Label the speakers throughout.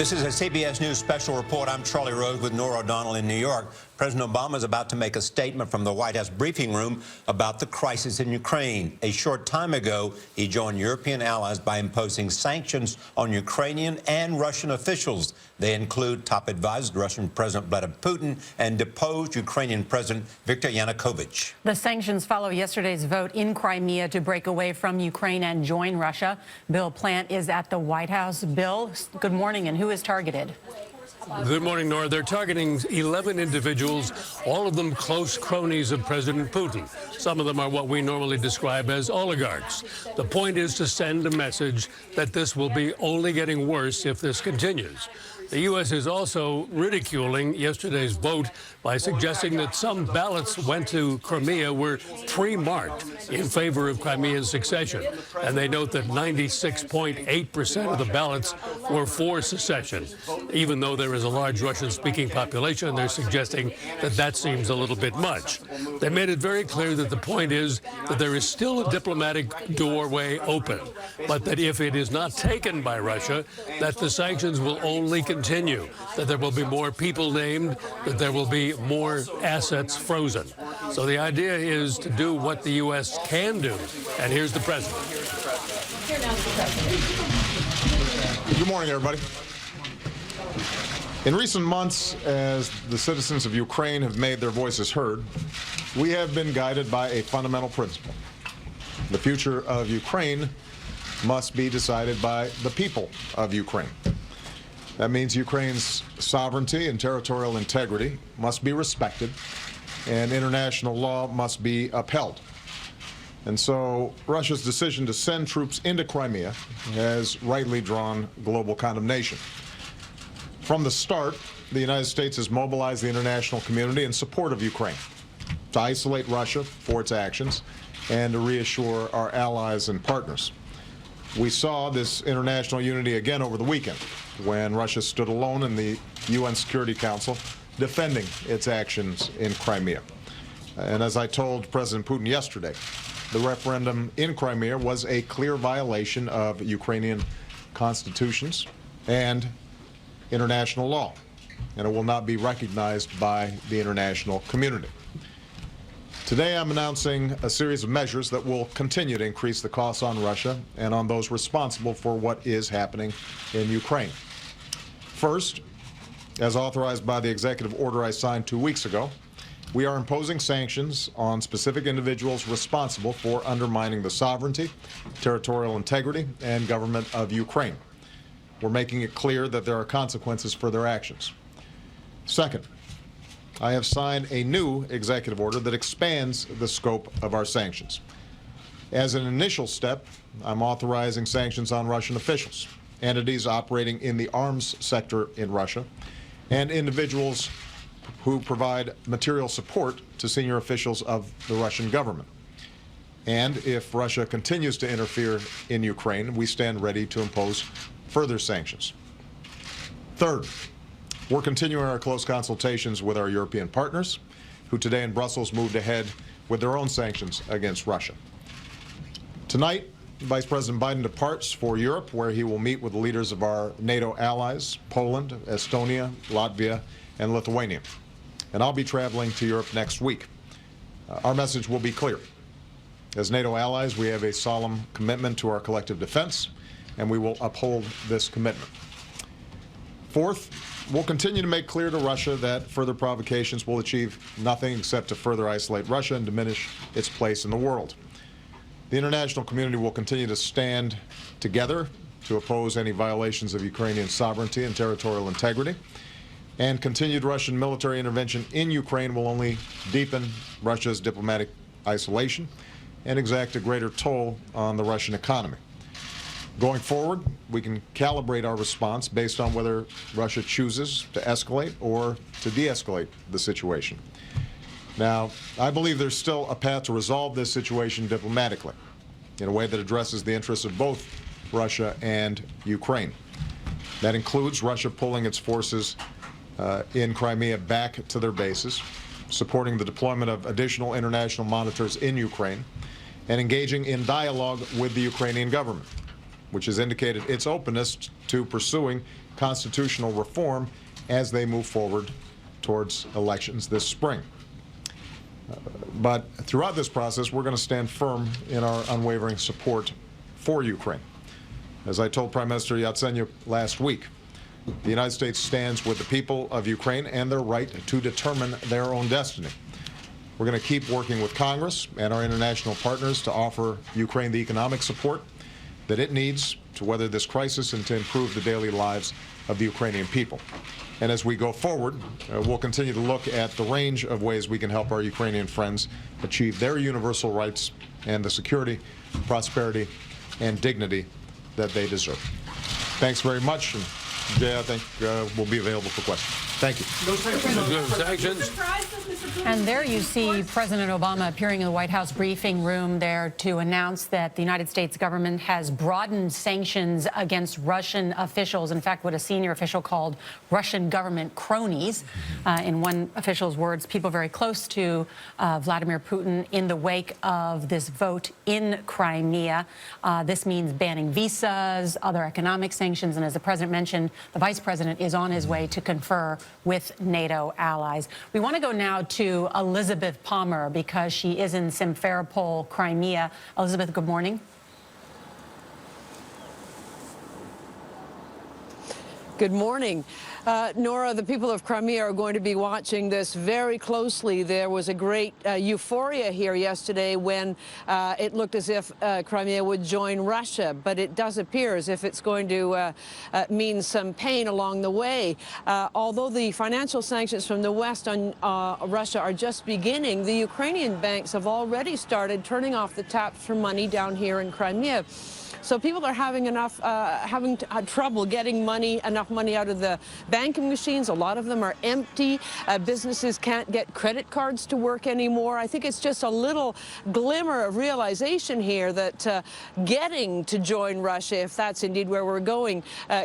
Speaker 1: This is a CBS News special report. I'm Charlie Rose with Nora O'Donnell in New York. President Obama is about to make a statement from the White House briefing room about the crisis in Ukraine. A short time ago, he joined European allies by imposing sanctions on Ukrainian and Russian officials. They include top advisors to Russian President Vladimir Putin and deposed Ukrainian President Viktor Yanukovych.
Speaker 2: The sanctions follow yesterday's vote in Crimea to break away from Ukraine and join Russia. Bill Plant is at the White House. Bill, good morning, and who is targeted?
Speaker 3: Good morning, Nora. They're targeting 11 individuals, all of them close cronies of President Putin. Some of them are what we normally describe as oligarchs. The point is to send a message that this will be only getting worse if this continues. The U.S. is also ridiculing yesterday's vote by suggesting that some ballots went to Crimea were pre-marked in favor of Crimea's secession. And they note that 96.8% of the ballots were for secession. Even though there is a large Russian-speaking population, they're suggesting that that seems a little bit much. They made it very clear that the point is that there is still a diplomatic doorway open, but that if it is not taken by Russia, that the sanctions will only continue, that there will be more people named, that there will be more assets frozen. So the idea is to do what the U.S. can do. And here's the president.
Speaker 4: Good morning, everybody. In recent months, as the citizens of Ukraine have made their voices heard, we have been guided by a fundamental principle. The future of Ukraine must be decided by the people of Ukraine. That means Ukraine's sovereignty and territorial integrity must be respected, and international law must be upheld. And so Russia's decision to send troops into Crimea has rightly drawn global condemnation. From the start, the United States has mobilized the international community in support of Ukraine to isolate Russia for its actions and to reassure our allies and partners. We saw this international unity again over the weekend when Russia stood alone in the UN Security Council defending its actions in Crimea. And as I told President Putin yesterday, the referendum in Crimea was a clear violation of Ukrainian constitutions and international law, and it will not be recognized by the international community. Today I'm announcing a series of measures that will continue to increase the costs on Russia and on those responsible for what is happening in Ukraine. First, as authorized by the executive order I signed 2 weeks ago, we are imposing sanctions on specific individuals responsible for undermining the sovereignty, territorial integrity, and government of Ukraine. We're making it clear that there are consequences for their actions. Second, I have signed a new executive order that expands the scope of our sanctions. As an initial step, I'm authorizing sanctions on Russian officials, entities operating in the arms sector in Russia, and individuals who provide material support to senior officials of the Russian government. And if Russia continues to interfere in Ukraine, we stand ready to impose further sanctions. Third, we're continuing our close consultations with our European partners, who today in Brussels moved ahead with their own sanctions against Russia. Tonight, Vice President Biden departs for Europe, where he will meet with the leaders of our NATO allies, Poland, Estonia, Latvia, and Lithuania. And I'll be traveling to Europe next week. Our message will be clear. As NATO allies, we have a solemn commitment to our collective defense, and we will uphold this commitment. Fourth, we'll continue to make clear to Russia that further provocations will achieve nothing except to further isolate Russia and diminish its place in the world. The international community will continue to stand together to oppose any violations of Ukrainian sovereignty and territorial integrity. And continued Russian military intervention in Ukraine will only deepen Russia's diplomatic isolation and exact a greater toll on the Russian economy. Going forward, we can calibrate our response based on whether Russia chooses to escalate or to de-escalate the situation. Now, I believe there's still a path to resolve this situation diplomatically in a way that addresses the interests of both Russia and Ukraine. That includes Russia pulling its forces in Crimea back to their bases, supporting the deployment of additional international monitors in Ukraine, and engaging in dialogue with the Ukrainian government. which has indicated its openness to pursuing constitutional reform as they move forward towards elections this spring. But throughout this process, we're going to stand firm in our unwavering support for Ukraine. As I told Prime Minister Yatsenyuk last week, the United States stands with the people of Ukraine and their right to determine their own destiny. We're going to keep working with Congress and our international partners to offer Ukraine the economic support that it needs to weather this crisis and to improve the daily lives of the Ukrainian people. And as we go forward, we'll continue to look at the range of ways we can help our Ukrainian friends achieve their universal rights and the security, prosperity, and dignity that they deserve. Thanks very much. And Jay, I think we'll be available for questions. Thank you.
Speaker 3: Sanctions.
Speaker 2: And there you see President Obama appearing in the White House briefing room there to announce that the United States government has broadened sanctions against Russian officials. In fact, what a senior official called Russian government cronies. In one official's words, people very close to Vladimir Putin in the wake of this vote in Crimea. This means banning visas, other economic sanctions, and as the president mentioned, the vice president is on his way to confer with NATO allies. We want to go now to Elizabeth Palmer because she is in Simferopol, Crimea. Elizabeth, good morning.
Speaker 5: Good morning. Nora, the people of Crimea are going to be watching this very closely. There was a great euphoria here yesterday when it looked as if Crimea would join Russia, but it does appear as if it's going to mean some pain along the way. Although the financial sanctions from the West on Russia are just beginning, the Ukrainian banks have already started turning off the taps for money down here in Crimea. So people are having trouble getting enough money out of the banking machines. A lot of them are empty. Businesses can't get credit cards to work anymore. I think it's just a little glimmer of realization here that getting to join Russia, if that's indeed where we're going,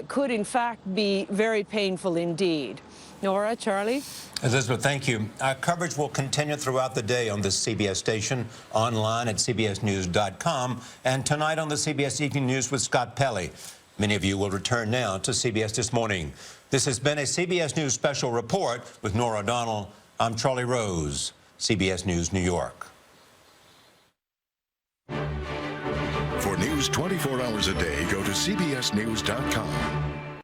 Speaker 5: could in fact be very painful indeed. Nora, Charlie?
Speaker 1: Elizabeth, thank you. Our coverage will continue throughout the day on this CBS station, online at cbsnews.com, and tonight on the CBS Evening News with Scott Pelley. Many of you will return now to CBS This Morning. This has been a CBS News special report with Norah O'Donnell. I'm Charlie Rose, CBS News, New York.
Speaker 6: For news 24 hours a day, go to cbsnews.com.